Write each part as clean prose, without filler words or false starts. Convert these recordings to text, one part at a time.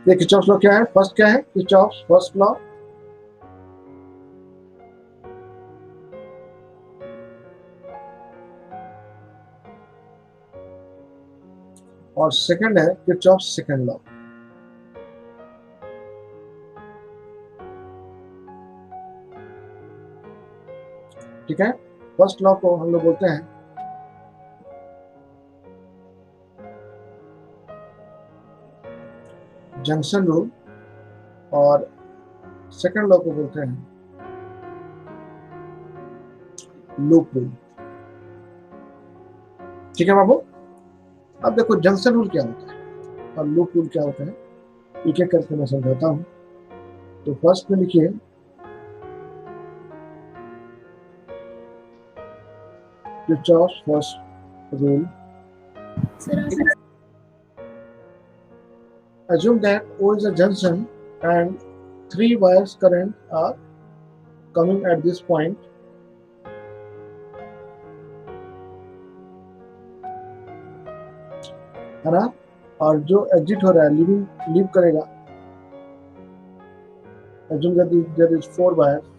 ये Kirchhoff law क्या है? फर्स्ट क्या है? किरचॉफ फर्स्ट लॉ, और सेकंड है किरचॉफ सेकंड लॉ। ठीक है, फर्स्ट लॉ को हम लोग बोलते हैं जंक्शन रूल, और सेकंड लॉ को बोलते हैं लूप रूल। ठीक है बाबू, अब देखो जंक्शन रूल क्या होता है और लूप रूल क्या होता है, एक एक करके मैं समझाता हूँ। तो फर्स्ट में लिखिए Kirchhoff first rule, assume that O is a junction and 3 wires current are coming at this point. है ना, और जो एग्जिट हो रहा है लीव करेगा। assume that there is 4 wires,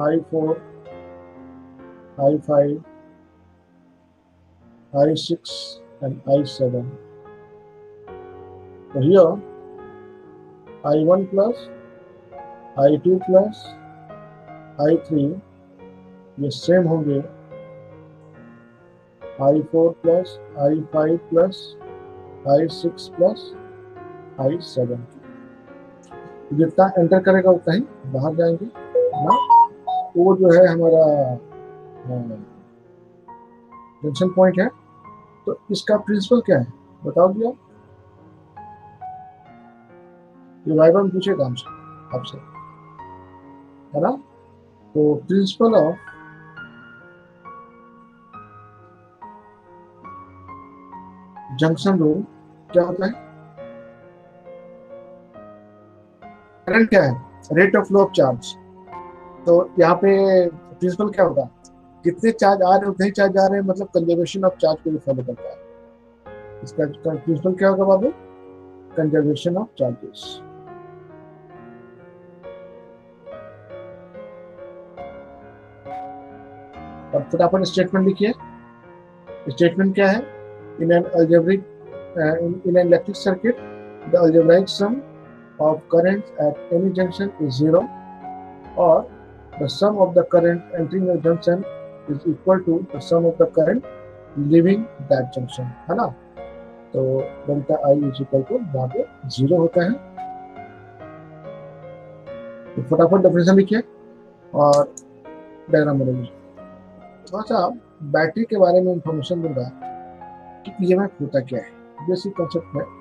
I4, I5, I6 and I7. So here I1 plus, I2 plus, I3 ये same होंगे I4 plus, I5 plus, I6 plus, I7। जितना एंटर करेगा उतना ही बाहर जाएंगे ना। वो जो है हमारा जंक्शन पॉइंट है। तो इसका प्रिंसिपल क्या है बताओ भैया, रिवाइवल में पूछेगा हमसे आपसे, है ना। तो प्रिंसिपल ऑफ जंक्शन रूल क्या होता है? करंट क्या है? Rate of flow of charge. तो यहाँ पे प्रिंसिपल क्या होगा? कितने चार्ज आ रहे हैं उतने ही चार्ज आ रहे हैं, मतलब कंजर्वेशन ऑफ चार्ज को भी फॉलो करता है। इसका प्रिंसिपल क्या होगा बाबू? Conservation of charges. और फटाफट स्टेटमेंट लिखिए। स्टेटमेंट क्या है? In an algebraic in an electric circuit, the algebraic sum of currents at any junction is 0, or the sum of the current entering a junction is equal to the sum of the current leaving that junction, है ना। तो delta I is equal to वहां पे 0 होता है। तो फटाफट definition लिखिए और डायग्राम बनाइए। थोड़ा सा बैटरी के बारे में इंफॉर्मेशन दूंगा कि ईएमएफ होता क्या है, बेसिक कंसेप्ट है।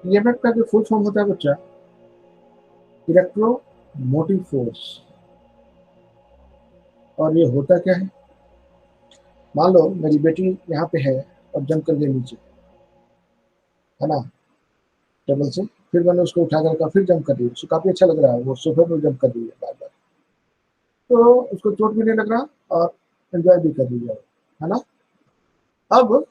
ईएमएफ का जो फुल फॉर्म होता है बच्चा, इलेक्ट्रोमोटिव फोर्स। और ये होता क्या है? मान लो मेरी बेटी यहाँ पे है और जंप कर गई नीचे, है ना, टेबल से, फिर मैंने उसको उठा कर रखा, फिर जंप कर दी, उसको काफी अच्छा लग रहा है, वो सोफे पर जंप कर रही है बार बार, तो उसको चोट भी नहीं लग रहा और एंजॉय भी कर रही है ना। अब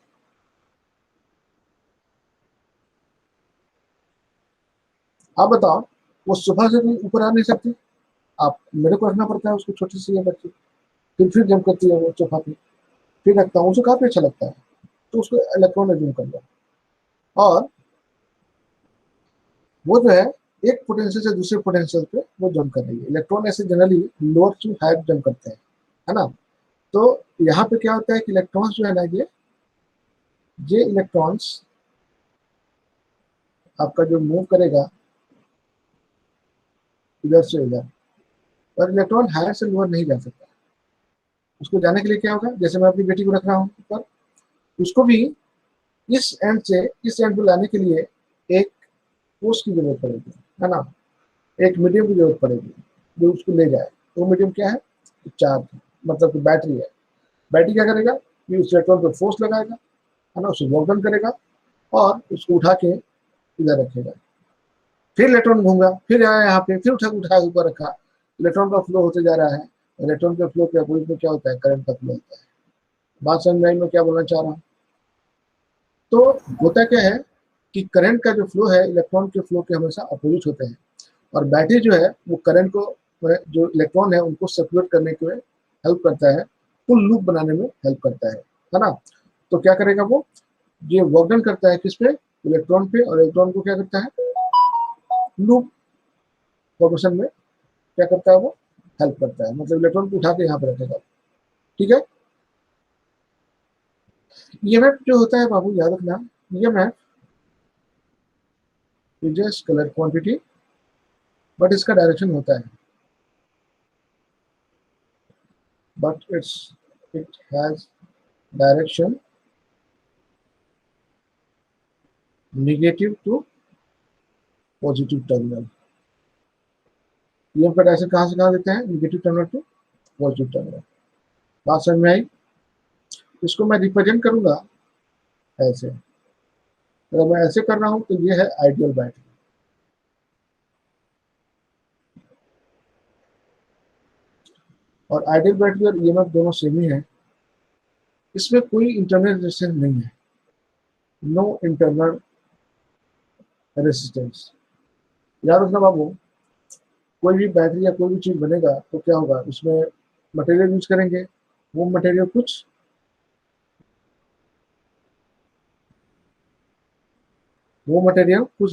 आप बताओ, वो सुबह से भी ऊपर आ नहीं सकती, आप मेरे को रखना पड़ता है उसको, छोटी सी है बच्ची, फिर जंप करती है वो सोफा पे, फिर रखता हूँ, उसको काफी अच्छा लगता है, तो उसको इलेक्ट्रॉन एज्यूम कर लो। और वो जो है एक पोटेंशियल से दूसरे पोटेंशियल पे वो जंप कर रही है। इलेक्ट्रॉन ऐसे generally lower to higher jump करते हैं, है ना। तो यहाँ पे क्या होता है कि इलेक्ट्रॉन्स जो है ना, ये इलेक्ट्रॉन्स आपका जो मूव करेगा इधर से इधर, और इलेक्ट्रॉन हायर से लोअर नहीं जा सकता। उसको जाने के लिए क्या होगा, जैसे मैं अपनी बेटी को रख रहा हूँ ऊपर, उसको भी इस एंड से इस एंड को लाने के लिए एक फोर्स की जरूरत पड़ेगी, है ना, एक मीडियम की जरूरत पड़ेगी जो उसको ले जाए। तो मीडियम क्या है? चार्ज, मतलब कि बैटरी है। बैटरी क्या करेगा? ये उस इलेक्ट्रॉन पर फोर्स लगाएगा, है ना, उसे वर्क डन करेगा और उसको उठा के इधर रखेगा। फिर इलेक्ट्रॉन घूमेगा, फिर आया यहाँ पे, फिर उठा ऊपर रखा, इलेक्ट्रॉन का फ्लो होते जा रहा है। इलेक्ट्रॉन के फ्लो के अपोजिट में क्या होता है, करंट का फ्लो होता है। बात समझ में आई मैं क्या बोलना चाह रहा हूँ? तो होता क्या है कि करंट का जो फ्लो है इलेक्ट्रॉन के फ्लो के हमेशा अपोजिट होते हैं, और बैटरी जो है वो करंट को, जो इलेक्ट्रॉन है उनको सर्कुलेट करने के हेल्प करता है, फुल लूप बनाने में हेल्प करता है ना। तो क्या करेगा वो, ये वर्क डन करता है किस पे, इलेक्ट्रॉन पे, और इलेक्ट्रॉन को क्या करता है, लूप फॉर्मेशन में क्या करता है वो, हेल्प करता है, मतलब इलेक्ट्रॉन को उठा के यहाँ पे रखेगा। ठीक है। ईएमएफ जो होता है बाबू याद रखना, EMF is just scalar quantity, but इसका डायरेक्शन होता है, but it has direction negative to positive terminal. EMF का डायरेक्शन कहाँ से कहाँ देते हैं, negative terminal to positive terminal. बात समझ में आई? इसको मैं रिप्रेजेंट करूंगा ऐसे, अगर मैं ऐसे कर रहा हूं तो ये है आइडियल बैटरी, और आइडियल बैटरी और ईएमएफ दोनों सेम ही है, इसमें कोई इंटरनल रेजिस्टेंस नहीं है, नो इंटरनल रेजिस्टेंस। याद रखना बाबू, कोई भी बैटरी या कोई भी चीज बनेगा तो क्या होगा, उसमें मटेरियल यूज करेंगे, वो मटेरियल कुछ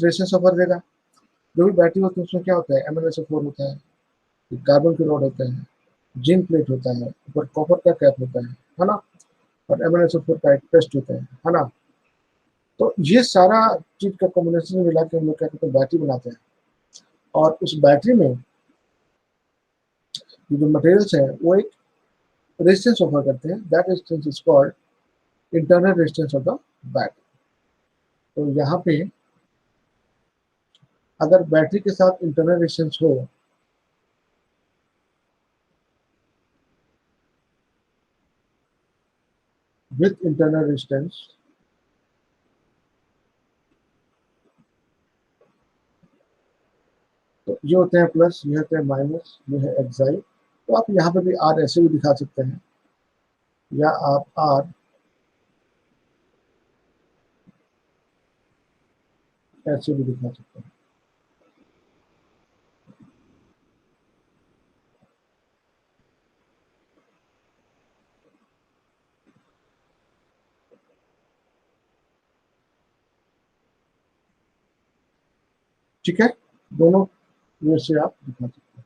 रेजिस्टेंस ऑफर देगा। जो भी बैटरी होती है उसमें क्या होता है, MnSO4 होता है, कार्बन की रॉड होता है, जिंक प्लेट होता है, ऊपर कॉपर का कैप होता है ना, और MnSO4 का एक पेस्ट होता है ना। तो ये सारा चीज का कॉम्बिनेशन मिला के हम लोग क्या कहते हैं, बैटरी बनाते हैं, और उस बैटरी में ये जो मटेरियल्स है वो एक रेजिस्टेंस ऑफर करते हैं, that resistance is called internal resistance of the battery. तो यहाँ पे अगर बैटरी के साथ इंटरनल रेजिस्टेंस हो, विथ इंटरनल रेजिस्टेंस, तो ये होते हैं प्लस, ये होते हैं माइनस, ये है एक्साइड। तो आप यहाँ पे भी आर ऐसे भी दिखा सकते हैं, या आप आर ऐसे भी दिखा सकते हैं। ठीक है, दोनों वे से आप दिखा सकते हैं।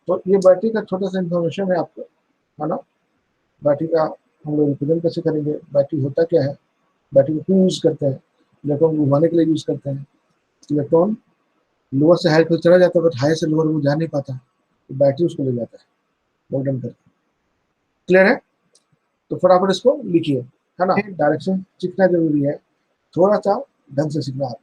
तो ये बैटरी का छोटा सा इंफॉर्मेशन है आपको, है ना। बैटरी का हम लोग रिप्रेजेंट कैसे करेंगे, बैटरी होता क्या है, बैटरी को क्यों यूज करते हैं, इलेक्ट्रॉन घुमाने के लिए यूज करते हैं। इलेक्ट्रॉन लोअर से हाई पे चला जाता है, बट हाई से लोअर वो जा नहीं पाता, तो बैटरी उसको ले जाता है लोडन करके। क्लियर है? तो फटाफट इसको लिखिए, है ना। डायरेक्शन सीखना जरूरी है, थोड़ा सा ढंग से सीखना आप।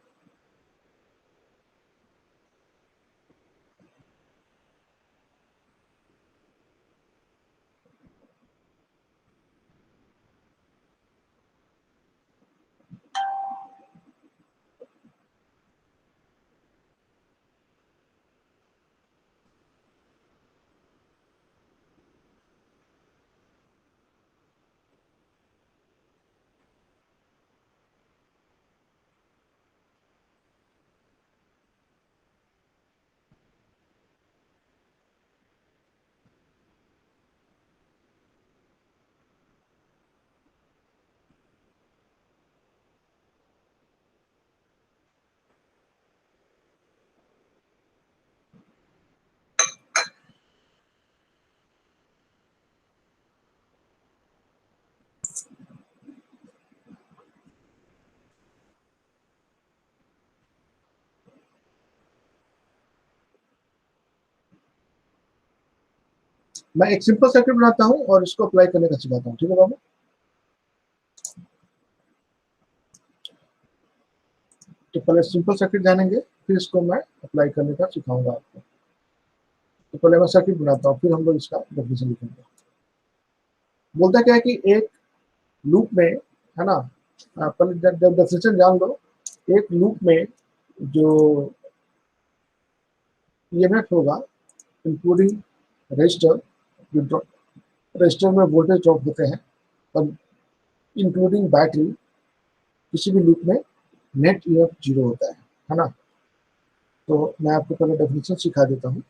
मैं एक सिंपल सर्किट बनाता हूँ और इसको अप्लाई करने का सिखाता हूँ, ठीक है बाबू। तो पहले सिंपल सर्किट जानेंगे, फिर इसको मैं अप्लाई करने का सिखाऊंगा आपको। तो पहले मैं सर्किट बनाता हूँ, फिर हम लोग इसका डेफिनेशन लिखेंगे। बोलता क्या है कि एक लूप में, है ना, पहले जब डेफिनेशन जान लो, एक लूप में जो ईएमएफ होगा इंक्लूडिंग रजिस्टर, जो रजिस्टर में वोल्टेज ड्रॉप होते हैं, और इंक्लूडिंग बैटरी, किसी भी लूप में नेट ईएमएफ जीरो होता है ना। तो मैं आपको पहले डेफिनेशन सिखा देता हूँ।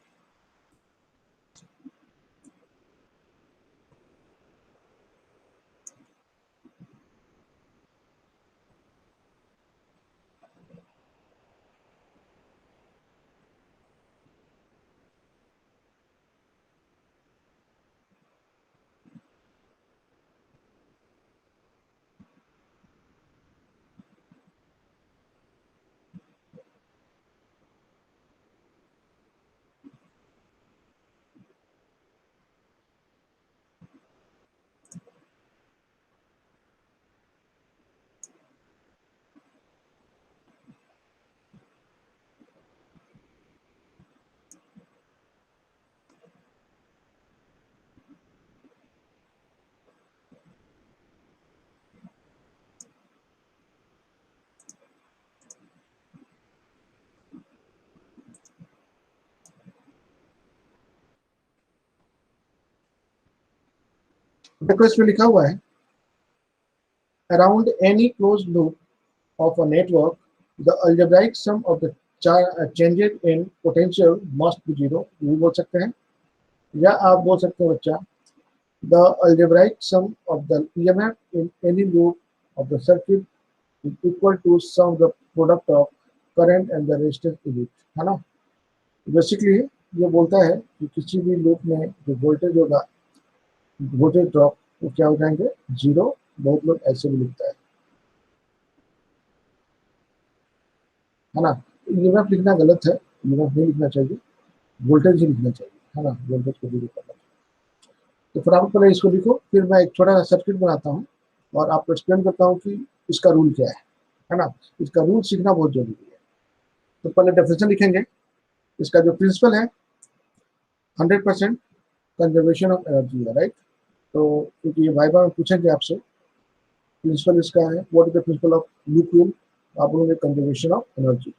देखो इसमें लिखा हुआ है, around any close loop of a network the algebraic sum of the changes in potential must be zero. ये बोल सकते हैं, या आप बोल सकते हैं बच्चा, the algebraic sum of the EMF in any loop of the circuit is equal to sum the product of current and the resistance in it, है ना। बेसिकली ये बोलता है कि किसी भी लूप में जो वोल्टेज होगा, वोल्टेज ड्रॉप, वो क्या हो जाएंगे, जीरो। बहुत लोग ऐसे भी लिखता है ना। ईएमएफ लिखना गलत है, ईएमएफ नहीं लिखना चाहिए, वोल्टेज ही लिखना चाहिए, है ना, वोल्टेज को जीरो करना चाहिए। तो फटाफट पहले इसको लिखो, फिर मैं एक छोटा सा सर्किट बनाता हूँ और आपको एक्सप्लेन करता हूँ कि इसका रूल क्या है ना। इसका रूल सीखना बहुत जरूरी है। तो पहले डेफिनेशन लिखेंगे। इसका जो प्रिंसिपल है 100% कंजर्वेशन ऑफ एनर्जी है, राइट। तो क्योंकि ये वाइवा में पूछेंगे आपसे, प्रिंसिपल इसका है, what is the principle of loop rule, आप बोलोगे कंजर्वेशन ऑफ एनर्जी।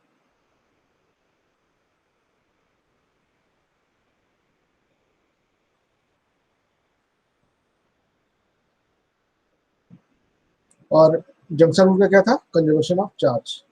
और जंक्शन रूल का क्या था, कंजर्वेशन ऑफ चार्ज।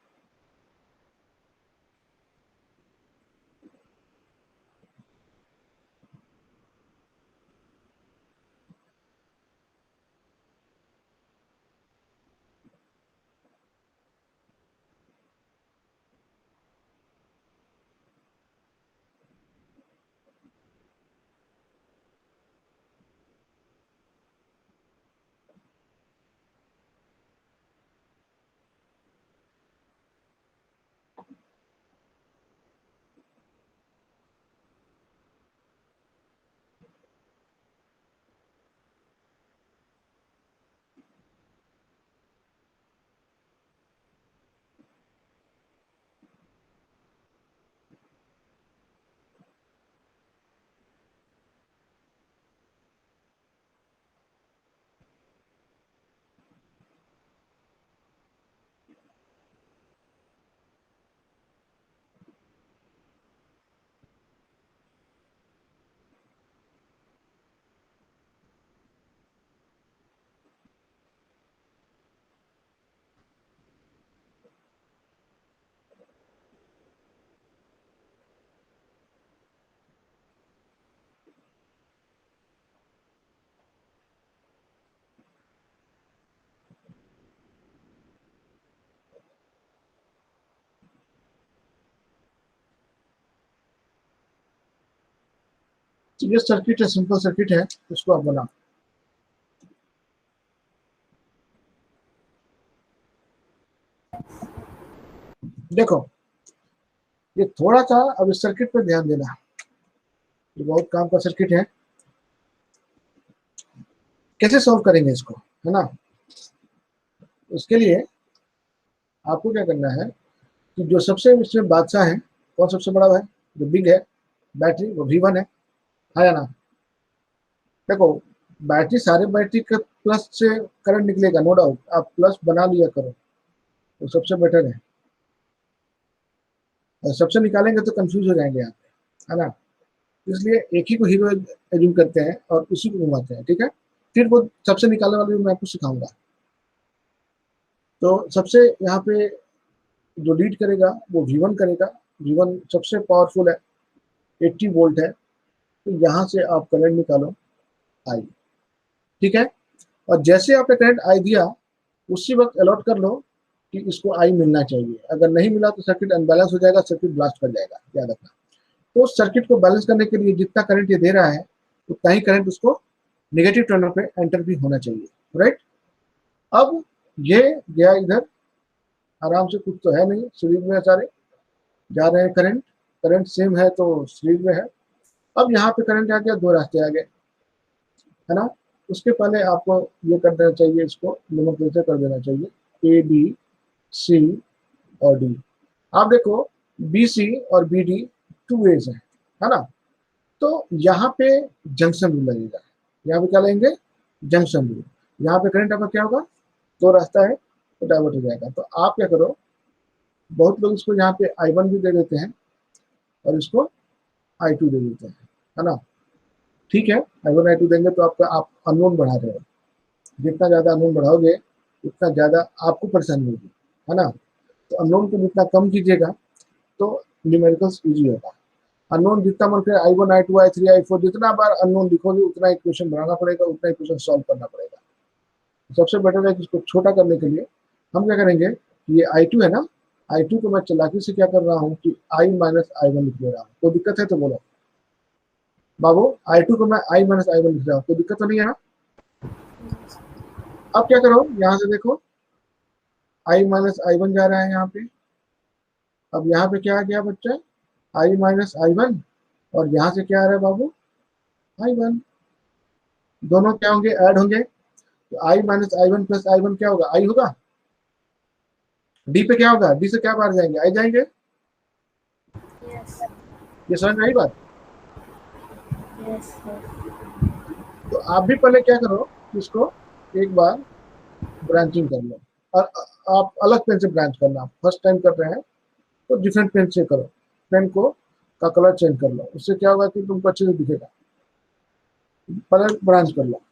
तो ये सर्किट है, सिंपल सर्किट है, इसको आप बना। देखो ये थोड़ा सा अब इस सर्किट पे ध्यान देना, ये बहुत काम का सर्किट है। कैसे सॉल्व करेंगे इसको, है ना। इसके लिए आपको क्या करना है कि जो सबसे इसमें बादशाह है, कौन सबसे बड़ा है, जो बिग है बैटरी, वो V1 है या ना। देखो बैटरी, सारे बैटरी के प्लस से करंट निकलेगा, नो डाउट, आप प्लस बना लिया करो तो सबसे बेटर है। सबसे निकालेंगे तो कंफ्यूज हो जाएंगे आप, है ना। इसलिए एक ही को हीरो एज्यूम करते हैं और उसी को घुमाते हैं, ठीक है। फिर वो सबसे निकालने वाले मैं आपको सिखाऊंगा। तो सबसे यहाँ पे जो लीड करेगा वो V1 करेगा। V1 सबसे पावरफुल है, 80 वोल्ट है। तो यहाँ से आप करंट निकालो आई, ठीक है। और जैसे आपने करंट आई दिया, उसी वक्त अलॉट कर लो कि इसको आई मिलना चाहिए। अगर नहीं मिला तो सर्किट अनबैलेंस हो जाएगा, सर्किट ब्लास्ट कर जाएगा, याद रखना। तो उस सर्किट को बैलेंस करने के लिए जितना करंट ये दे रहा है उतना ही करंट उसको नेगेटिव टर्मिनल पे एंटर भी होना चाहिए, राइट। अब ये गया इधर आराम से, कुछ तो है नहीं, सीरीज में सारे जा रहे हैं करंट, करंट सेम है तो सीरीज में है। अब यहाँ पे करंट आ गया, दो रास्ते आ गए, है ना। उसके पहले आपको ये कर देना चाहिए, इसको नोमेनक्लेचर कर देना चाहिए, A B C और D। आप देखो BC और BD टू वेज है ना। तो यहाँ पे जंक्शन रूल लगेगा, यहाँ पे क्या लेंगे, जंक्शन रूल। यहाँ पे करंट आपका क्या होगा, दो रास्ता है तो डाइवर्ट हो जाएगा। तो आप क्या करो, बहुत लोग इसको यहाँ पे I1 भी दे देते हैं और इसको I2 दे देते हैं, है ना। ठीक है, I1 I2 देंगे तो आपका आप अननोन बढ़ा रहे हो। जितना ज्यादा अननोन बढ़ाओगे उतना ज्यादा आपको परेशानी होगी, है ना। तो अननोन को जितना कम कीजिएगा तो न्यूमेरिकल्स इजी होगा। अननोन जितना मन करे I1 I2 I3 I4 जितना बार अननोन लिखोगे उतना इक्वेशन बनाना पड़ेगा, उतना इक्वेशन सॉल्व करना पड़ेगा। सबसे बेटर है कि इसको छोटा करने के लिए हम क्या करेंगे, ये I2 है ना, I2 को मैं चालाकी से क्या कर रहा हूँ कि I-I1 लिख ले रहा हूँ। कोई दिक्कत है तो बोलो बाबू, I2 को मैं I-I1 लिख रहा हूँ, कोई दिक्कत तो नहीं है ना। अब क्या करो, यहाँ से देखो I-I1 जा रहा है यहाँ पे। अब यहाँ पे क्या आ गया बच्चा, I-I1, और यहाँ से क्या आ रहा है बाबू, I1। दोनों क्या होंगे, ऐड होंगे। तो I-I1 प्लस I1 क्या होगा, आई होगा। डी पे क्या होगा, डी से क्या बाहर जाएंगे, आई जाएंगे। Yes. ये समझ में आई बात। Yes. तो आप भी पहले क्या करो, इसको एक बार ब्रांचिंग कर लो। और आप अलग पेन से ब्रांच करना, फर्स्ट टाइम कर रहे हैं तो डिफरेंट पेन से करो। पेन को का कलर चेंज कर लो, उससे क्या होगा कि तुमको अच्छे से दिखेगा। पहले ब्रांच कर लो।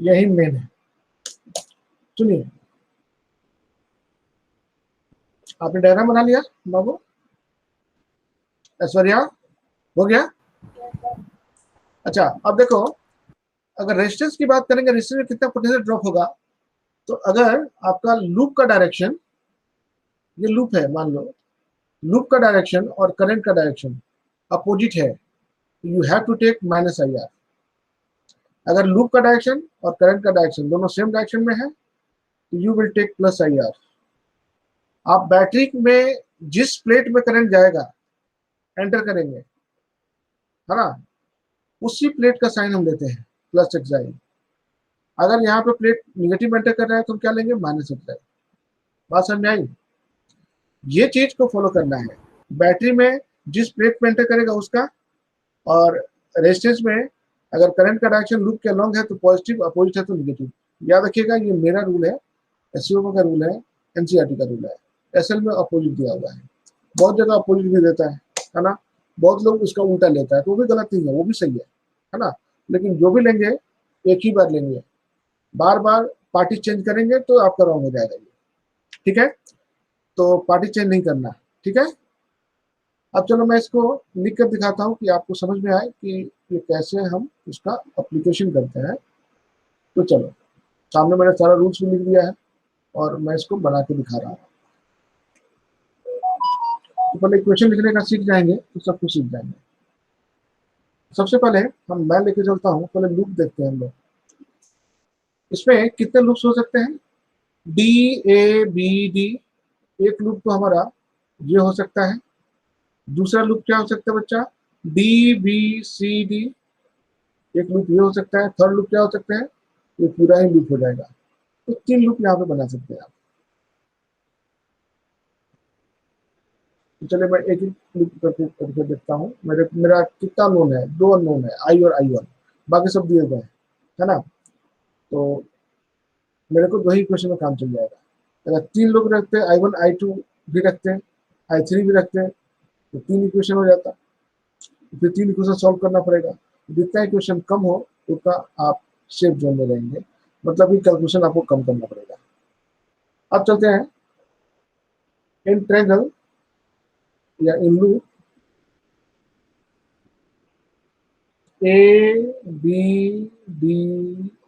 यही मेन है। सुनिए, आपने डायग्राम बना लिया बाबू? ऐश्वर्या, हो गया? अच्छा, अब देखो, अगर रेजिस्टेंस की बात करेंगे, रेजिस्टेंस में कितना पोटेंशियल ड्रॉप होगा, तो अगर आपका लूप का डायरेक्शन, ये लूप है मान लो, लूप का डायरेक्शन और करंट का डायरेक्शन अपोजिट है, you have to take minus I R. अगर लूप का डायरेक्शन और करंट का डायरेक्शन दोनों सेम डायरेक्शन में है, तो you will take plus I R. आप बैटरी में जिस प्लेट में करंट जाएगा, एंटर करेंगे, है ना, उसी प्लेट का साइन हम लेते हैं, प्लस एक्साइन। अगर यहाँ पे प्लेट निगेटिव एंटर कर रहा है तो हम क्या लेंगे, माइनस एक्साइन। बात समझ में आई? ये चीज को फॉलो करना है। बैटरी में जिस प्लेट में एंटर करेगा उसका, और रेजिस्टेंस में अगर करंट का डायरेक्शन लूप के अलॉन्ग है तो पॉजिटिव, अपोजिट है तो निगेटिव। याद रखिएगा, ये मेरा रूल है, एससीओ का रूल है, एनसीईआरटी का रूल है। एसएल में अपोजिट दिया हुआ है, बहुत जगह अपोजिट भी देता है ना। बहुत लोग उसका उल्टा लेता है, तो वो भी गलत नहीं है, वो भी सही है ना। लेकिन जो भी लेंगे एक ही बार लेंगे, बार बार पार्टी चेंज करेंगे तो आपका रॉन्ग हो जाएगा ये, ठीक है? तो पार्टी चेंज नहीं करना, ठीक है? अब चलो मैं इसको लिख कर दिखाता हूँ कि आपको समझ में आए कि ये कैसे हम उसका एप्लीकेशन करते हैं। तो चलो, सामने मैंने सारा रूल्स भी लिख दिया है और मैं इसको बना के दिखा रहा हूँ। तो पहले इक्वेशन लिखने का सीख जाएंगे तो सब कुछ सीख जाएंगे। सबसे पहले मैं लेके चलता हूँ, पहले लूप देखते हैं हम लोग। इसमें कितने लूप्स हो सकते हैं? डी ए बी डी, एक लूप तो हमारा ये हो सकता है। दूसरा लूप क्या हो सकता है बच्चा? डी बी सी डी, एक लूप ये हो सकता है। थर्ड लूप क्या हो सकता है? ये पूरा ही लूप हो जाएगा। तो 3 लूप यहाँ पे बना सकते हैं आप। तो चलिए मैं एक एक लूप करके देखता हूँ। मेरा कितना नोन है? 2 अननोन है, आई और आई वन, बाकी सब दिए गए हैं, है ना। तो मेरे को 2 ही इक्वेशन में काम चल जाएगा। अगर 3 लोग रखते हैं, आई वन आई टू भी रखते हैं, आई थ्री भी रखते हैं, तो 3 इक्वेशन हो जाता। फिर 3 इक्वेशन सॉल्व करना पड़ेगा। जितना इक्वेशन कम हो उतना आप सेफ जोन में रहेंगे, मतलब कि कैलकुलेशन आपको कम करना पड़ेगा। अब चलते हैं इन ट्रायंगल या in loop A B D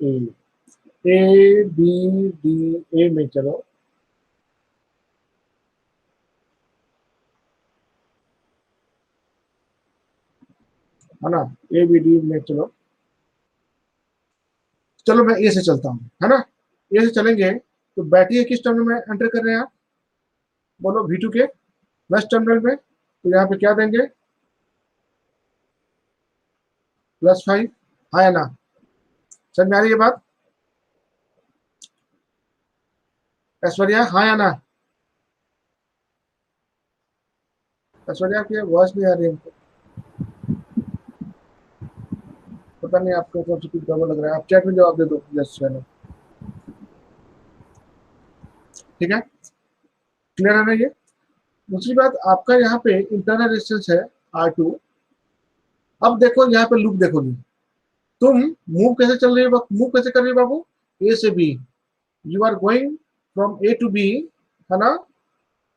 A, A B D A में चलो, है ना, ए बी डी में चलो। चलो मैं ए से चलता हूँ, है ना। ए से चलेंगे तो बैटरी किस टर्मिनल में एंटर कर रहे हैं आप? बोलो, V2 के प्लस टर्मिनल में। तो यहाँ पे क्या देंगे? +5, हाँ या ना? समझ में आ रही है बात? ऐश्वर्या, हाँ या ना? ऐश्वर्या की आवाज नहीं आ रही हमको, पता नहीं आपको तो कुछ गड़बड़ लग रहा है। आप चैट में जवाब दे दो जस्ट मैंने, ठीक है? क्लियर है ना ये? दूसरी बात, आपका यहाँ पे इंटरनल रेजिस्टेंस है R2। अब देखो यहाँ पे लूप देखो, नहीं तुम मूव कैसे चल रही हो, मूव कैसे कर रही हो बाबू? ए से B, you are going from A to B, है ना।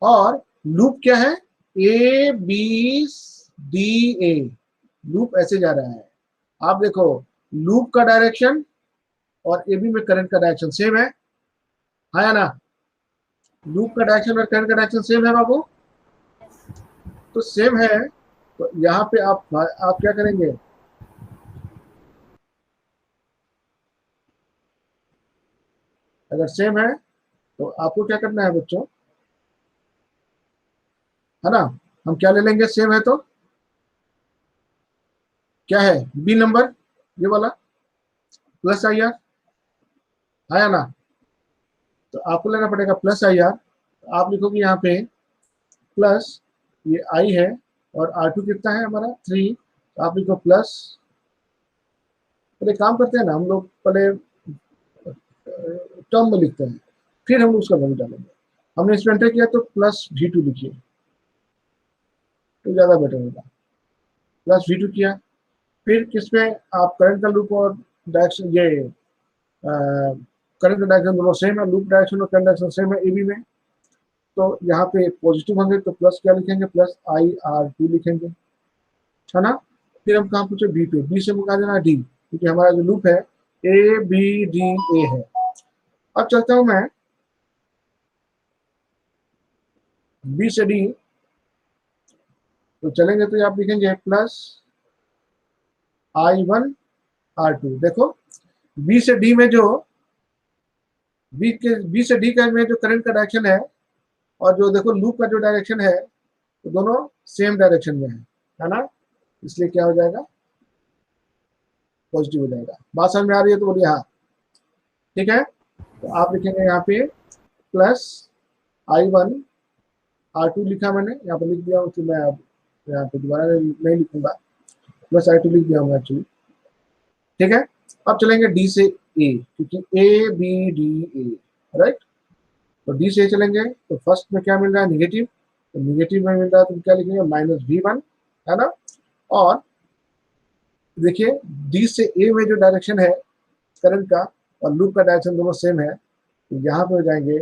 और लूप क्या है? A B D A, loop ऐसे जा रहा है। आप देखो, लूप का डायरेक्शन और ए बी में करंट का डायरेक्शन सेम है, हाँ या ना? लूप का डायरेक्शन और करंट का डायरेक्शन सेम है बाबू। तो सेम है, तो यहाँ पे आप क्या करेंगे? अगर सेम है तो आपको क्या करना है बच्चों, है ना। हम क्या ले लेंगे? सेम है तो क्या है? बी नंबर, ये वाला, प्लस आई आर, हाँ या ना? तो आपको लेना पड़ेगा प्लस आई आर। आप लिखोगे यहाँ पे प्लस, ये आई है और R2 कितना है हमारा? 3। तो आप लिखो प्लस, पहले काम करते हैं ना हम लोग, पहले टर्म में लिखते हैं, फिर हम उसका वैल्यू डालेंगे। हमने इसमें एंटर किया तो +V2 लिखिए, तो ज़्यादा बेटर होगा। +V2 किया, फिर किसमें आप करंट का लूप और डायरेक्शन, ये करंट का डायरेक्शन दोनों सेम है, लूप डायरेक्शन और करंट डायरेक्शन सेम है ए बी में, तो यहाँ पे पॉजिटिव होंगे तो प्लस क्या लिखेंगे, प्लस IR2 लिखेंगे, है ना। फिर हम कहाँ पूछे, बी पे, बी से मुझे देना डी, क्योंकि हमारा जो लूप है ABDA है। अब चलता हूं मैं बी से डी, तो चलेंगे तो आप लिखेंगे प्लस I1R2। देखो बी से डी में जो बी से डी का में जो करंट का डायरेक्शन है और जो देखो लूप का जो डायरेक्शन है, तो दोनों सेम डायरेक्शन में है ना, इसलिए क्या हो जाएगा, पॉजिटिव हो जाएगा। बात समझ में आ रही है तो बोलिए हाँ, ठीक है। तो आप लिखेंगे यहाँ पे प्लस I1R2 लिखा मैंने, यहाँ पे लिख दिया हूँ, कि मैं अब यहाँ पे दोबारा नहीं लिखूंगा, प्लस I2 लिख दिया हूँ एक्चुअली, ठीक है। अब चलेंगे डी से ए, क्योंकि ABDA, राइट। तो डी से चलेंगे तो फर्स्ट में क्या मिल रहा है, निगेटिव, तो निगेटिव में मिल रहा है तो क्या लिखेंगे, -V1, है ना। और देखिए डी से ए में जो डायरेक्शन है करंट का और लूप का डायरेक्शन दोनों सेम है, तो यहाँ पे हो जाएंगे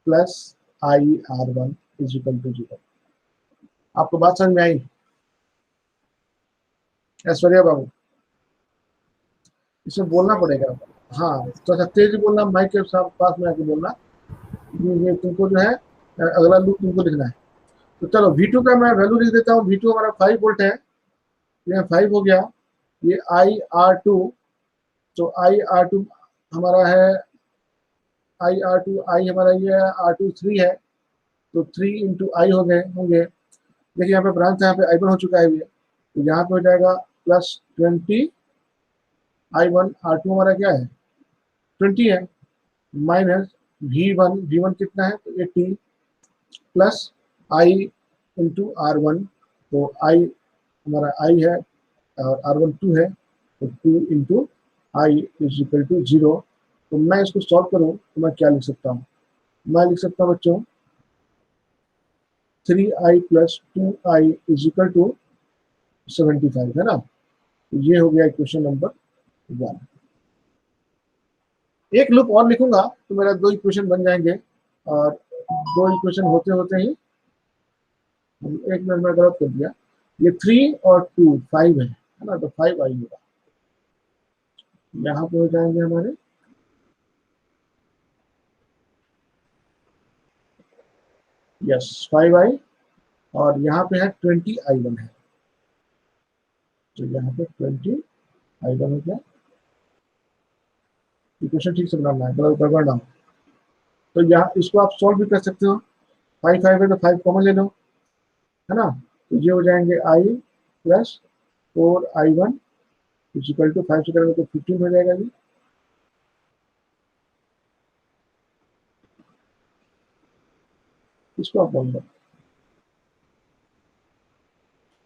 प्लस IR1 = 0। आपको बात समझ में आई ऐश्वर्या बाबू? इसमें बोलना पड़ेगा, हाँ थोड़ा सा तेज बोलना, माइक के साथ पास में आके बोलना, ये तुमको जो है अगला लूप तुमको लिखना है। तो चलो V2 का मैं वैल्यू लिख देता हूँ, V2 हमारा 5 वोल्ट है, ये 5 हो गया, ये IR2, तो IR2 हमारा है, IR2 I हमारा ये है, R2 3 है, तो 3 × I हो गए होंगे। देखिए यहाँ पे ब्रांच यहाँ पे I1 हो चुका है ये, तो यहाँ पे हो जाएगा +20 I1, R2 हमारा क्या है 20 है, माइनस V1 कितना है, तो 80, प्लस I × R1, तो I हमारा I है और R1 2 है, तो 2 × I = 0। तो मैं इसको सॉल्व करूं तो मैं क्या लिख सकता हूं, मैं लिख सकता हूं बच्चों 3I + 2I = 75, है ना। तो ये हो गया इक्वेशन नंबर 1। एक लूप और लिखूंगा तो मेरा 2 इक्वेशन बन जाएंगे, और 2 इक्वेशन होते होते ही, एक मिनट में गलत कर दिया, ये 3 और 2 5 है ना, तो 5I होगा, यहाँ पे हो जाएंगे हमारे यस 5I, और यहाँ पे है 20I1 है, तो यहाँ पे 20I1 हो गया। इक्वेशन ठीक से बनाना है, गलत गड़बड़ ना हो। तो यहाँ इसको आप सॉल्व भी कर सकते हो, 5 5 है तो 5 कॉमन ले लो, है ना। तो ये हो जाएंगे I + 4I1 = 5 से करेंगे तो 15 हो जाएगा जी। इसको आप बोल दो,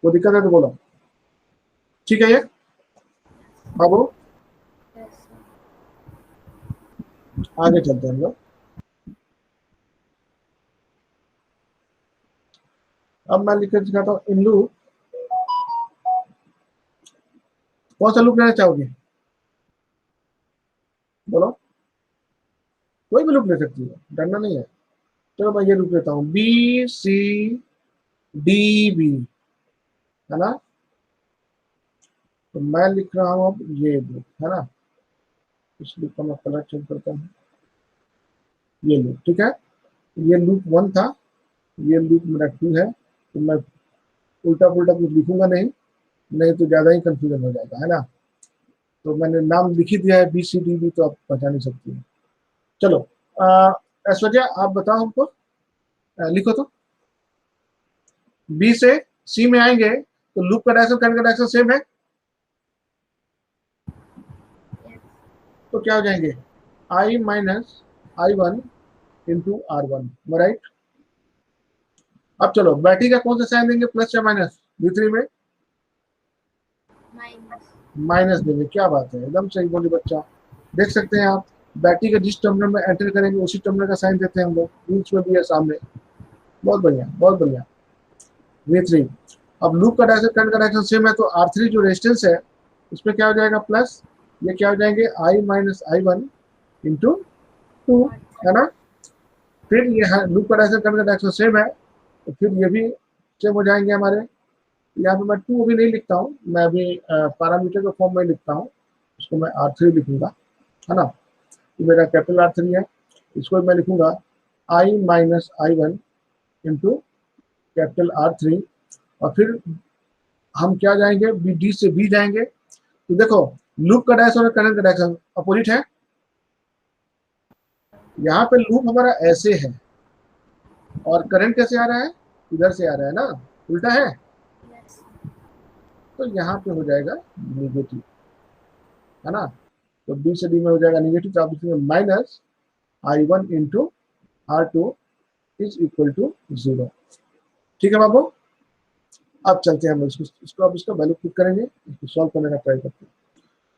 वो दिक्कत है तो बोलो, ठीक है। ये बाबू Yes, sir. आगे चलते हैं हम लोग। अब मैं लिख कर दिखाता हूँ, इन लूप कौन सा लूप लेना चाहोगे, बोलो, कोई भी लूप ले सकती है, डरना नहीं है। चलो मैं ये लूप लेता हूँ BCDB, है ना। तो मैं लिख रहा हूँ अब ये लूप, है ना। इस लूप का मैं कलर चेंज करता हूँ, ये लूप, ठीक है। ये लूप 1 था, ये लूप मेरा 2 है, तो मैं उल्टा पुल्टा कुछ लिखूंगा नहीं, नहीं तो ज्यादा ही कंफ्यूजन हो जाएगा, है ना। तो मैंने नाम लिख ही दिया है BCDB, तो आप पहचान नहीं सकती है। चलो ऐश्वर्या आप बताओ हमको, लिखो तो, बी से सी में आएंगे तो लूप का डायरेक्शन करंट का डायरेक्शन सेम है, Yes. तो क्या हो जाएंगे I - I1 × R1, राइट। अब चलो बैटरी का कौन सा साइन देंगे, प्लस या माइनस, V3 में Minus. माइनस देंगे, क्या बात है, एकदम सही बोली बच्चा। देख सकते हैं आप, बैटरी का जिस टर्मिनल में एंटर करेंगे उसी टर्मिनल का साइन देते हैं हम लोग, बीच में भी है सामने, बहुत बढ़िया बहुत बढ़िया। V3, अब लूप का डायरेक्शन करंट का डायरेक्शन सेम है, तो R3 जो रेजिस्टेंस है उसमें क्या हो जाएगा प्लस, ये क्या हो जाएंगे I - I1 इंटू 2, है ना। फिर ये लूप का डायरेक्शन करंट का डायरेक्शन सेम है, तो फिर ये भी सेम हो जाएंगे हमारे। यहाँ पे मैं 2 अभी नहीं लिखता हूँ, मैं अभी पैरामीटर के फॉर्म में लिखता हूँ, इसको मैं R3 लिखूंगा, है ना। ये मेरा कैपिटल R3 है, इसको मैं लिखूंगा I minus I1 into capital R3। और फिर हम क्या जाएंगे, बी डी से बी जाएंगे। तो देखो लूप का डायरेक्शन और करंट का डायरेक्शन अपोजिट है। यहाँ पे लूप हमारा ऐसे है और करंट कैसे आ रहा है, इधर से आ रहा है ना, उल्टा है। Yes. तो यहाँ पे हो जाएगा निगेटिव, है ना। तो बी से डी में हो जाएगा निगेटिव, तो आप लिखेंगे minus I1 into R2 is equal to 0। ठीक है बाबू, अब चलते हैं हम इसको अब इसका वैल्यू पुट करेंगे, इसको सॉल्व करने का ट्राई करते हैं।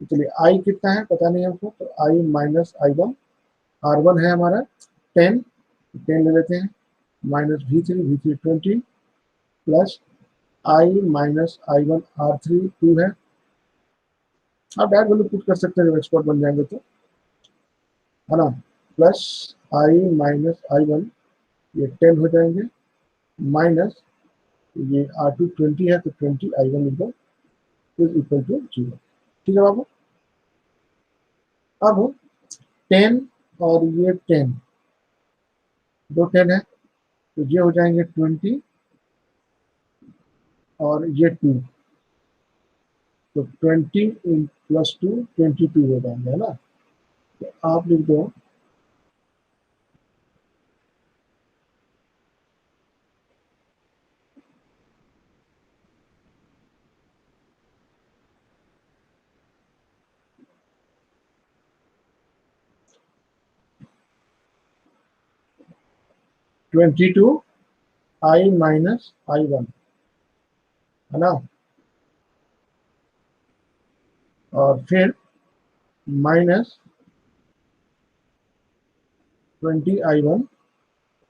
तो चलिए आई कितना है पता नहीं हमको, तो आई माइनस I1, R1 है हमारा 10, 10 ले लेते हैं, माइनस V3 20 प्लस आई माइनस I1 R3 2 है। आप डायरेक्ट वैल्यू पुट कर सकते हैं जब एक्सपोर्ट बन जाएंगे तो, है ना। प्लस आई माइनस I1 ये 10 हो जाएंगे, माइनस ये R2 20 है, तो 20 I1 एकदम इज इक्वल टू 0। ठीक है बाबू। अब 10 और ये 10, दो 10 है, तो ये हो जाएंगे 20 और ये 2, तो 20 प्लस 2 22 हो जाएंगे, है ना। तो आप लिख दो 22 I माइनस I1, है ना। और फिर minus 20 I1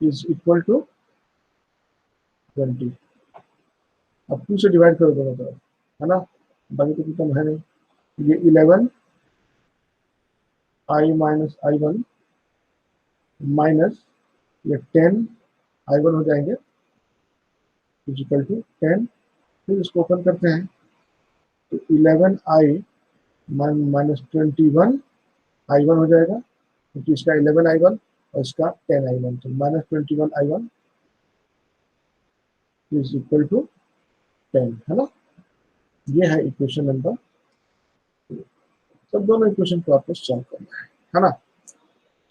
is equal to 20। अब 2 से डिवाइड करो दोनों तरफ, है ना, बाकी तो कुछ कम है नहीं। ये 11 I माइनस I1 माइनस ये 10 I1 हो जाएंगे इज इक्वल टू 10। फिर इसको ओपन करते हैं, तो 11 I माइनस 21 I1 हो जाएगा, क्योंकि इसका 11 I1 और इसका 10 I1, तो minus 21 I1 is equal to 10, है ना। ये है इक्वेशन नंबर। सब दोनों इक्वेशन को आपको सॉल्व करना है ना।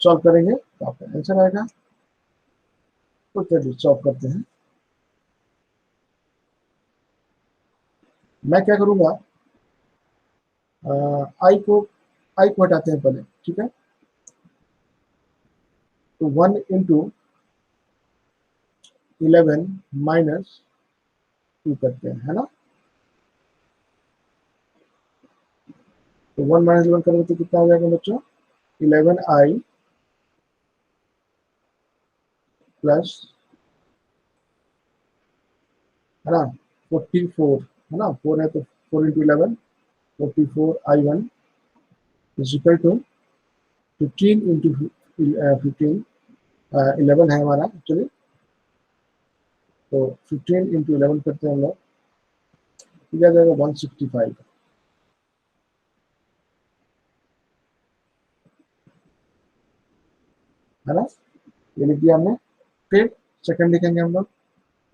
सॉल्व करेंगे तो आपका आंसर आएगा। तो चलिए सॉल्व करते हैं। मैं क्या करूंगा, आई को हटाते हैं पहले, ठीक है। तो 1 इंटू 11 माइनस 2 करते हैं, है ना। तो 1 माइनस 11 करेंगे तो कितना हो जाएगा बच्चों, 11I प्लस, है ना, 44, है ना, 4 है तो 4 into 11 44 I1 is equal to 15 into 15, 11 है हमारा एक्चुअली, तो 15 इंटू 11 करते हैं हम लोग, किया जाएगा 165, है ना। ये लिख दिया हमने। फिर सेकंड लिखेंगे हम लोग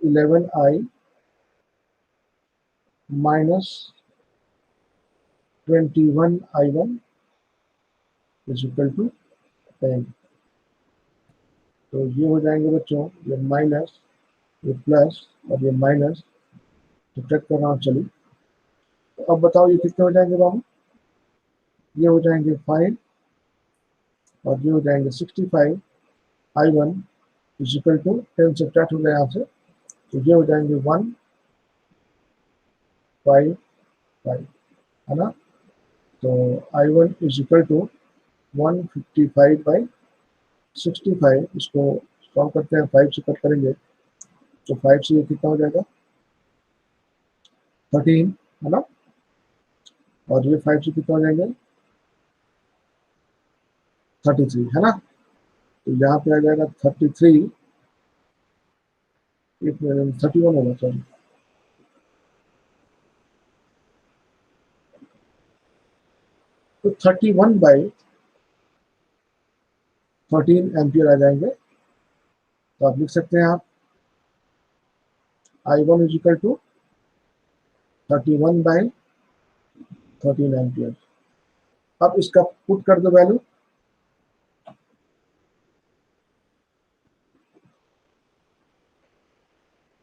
11I minus 21 I1 is equal to 10। तो ये हो जाएंगे बच्चों, ये माइनस, ये प्लस और ये माइनस, सब्ट्रैक्ट कर रहा हूँ चलिए। तो अब बताओ ये कितने हो जाएंगे बाबू, ये हो जाएंगे 5 और ये हो जाएंगे 65 I1 is equal to 10 subtract हो गया यहाँ से, तो ये हो जाएंगे 155, है ना। तो I1 is equal to 155 by 65, इसको सॉल्व करते हैं, 5 से कट करेंगे तो 5 से ये कितना हो जाएगा 13, है ना। और ये 5 से कितना हो जाएंगे 33 है ना। तो यहाँ पे आ जाएगा 33, 31 होगा सॉरी। तो 31/13 एम्पियर आ जाएंगे। तो आप लिख सकते हैं आप I1 is equal to 31/13 ampere. अब इसका पुट कर दो value,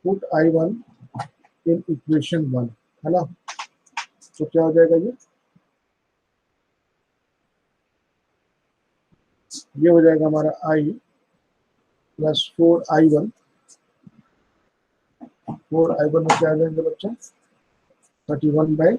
put I1 in equation 1 है ना। तो क्या हो जाएगा, ये हो जाएगा हमारा I प्लस 4I1। 4I1 में क्या आ जाएंगे बच्चा, 31/,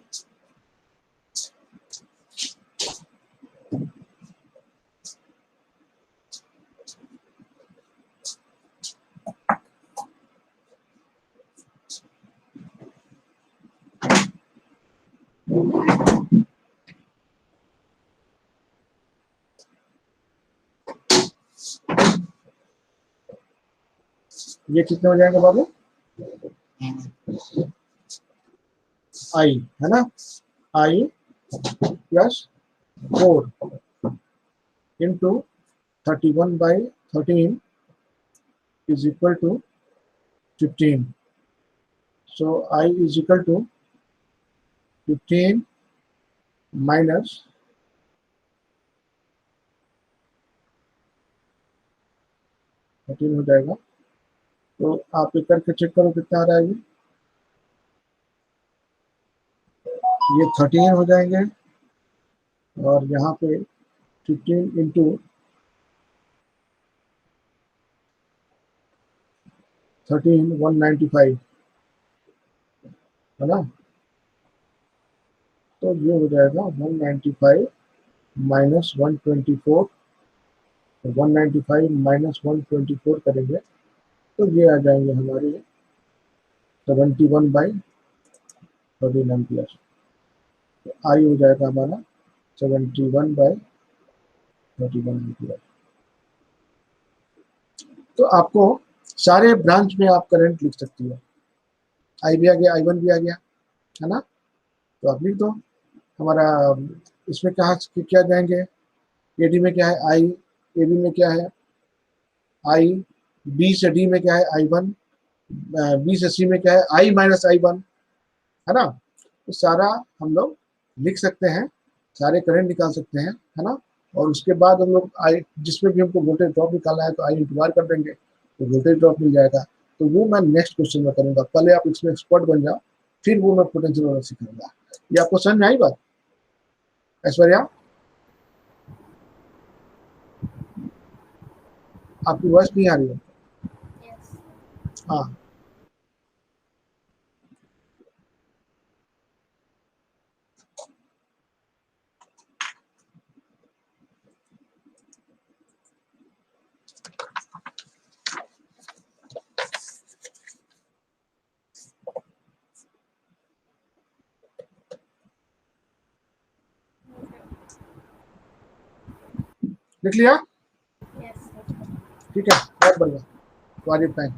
ये कितने हो जाएंगे बाबू, I है ना, I plus 4 into 31/13 is equal to 15. So I is equal to 15 minus 13 हो जाएगा। तो आप एक करके चेक करो कितना आ रहा है, ये 13 हो जाएंगे और यहाँ पे 15 इंटू 13 195 है ना। तो ये हो जाएगा 195 माइनस 124, 195 माइनस 124 करेंगे तो ये आ जाएंगे हमारे 71/13 एम्पियर। तो आई हो जाएगा हमारा 71/31 एम्पियर। तो आपको सारे ब्रांच में आप करंट लिख सकती हो, आई भी आ गया, I1 भी आ गया है ना। तो आप लिख दो हमारा, इसमें कहाँ क्या जाएंगे, एडी में क्या है आई, एबी में क्या है आई, बी से डी में क्या है I1, बी से सी में क्या है I माइनस I1 है ना। तो सारा हम लोग लिख सकते हैं, सारे करंट निकाल सकते हैं है ना। और उसके बाद हम लोग आई, जिसमें भी हमको वोल्टेज ड्रॉप निकालना है तो आई इंतजार कर देंगे तो वोल्टेज ड्रॉप मिल जाएगा। तो वो मैं नेक्स्ट क्वेश्चन में करूंगा, पहले आप इसमें एक्सपर्ट बन जाओ फिर वो मैं पोटेंशियल वाला सिखाऊंगा। ये आपको समझ में आई बात ऐश्वर्या? आपकी वॉइस नहीं आ रही है। Yes. हाँ, लिख लिया? Yes, sir. ठीक है, बहुत बढ़िया, वाजिब टाइम।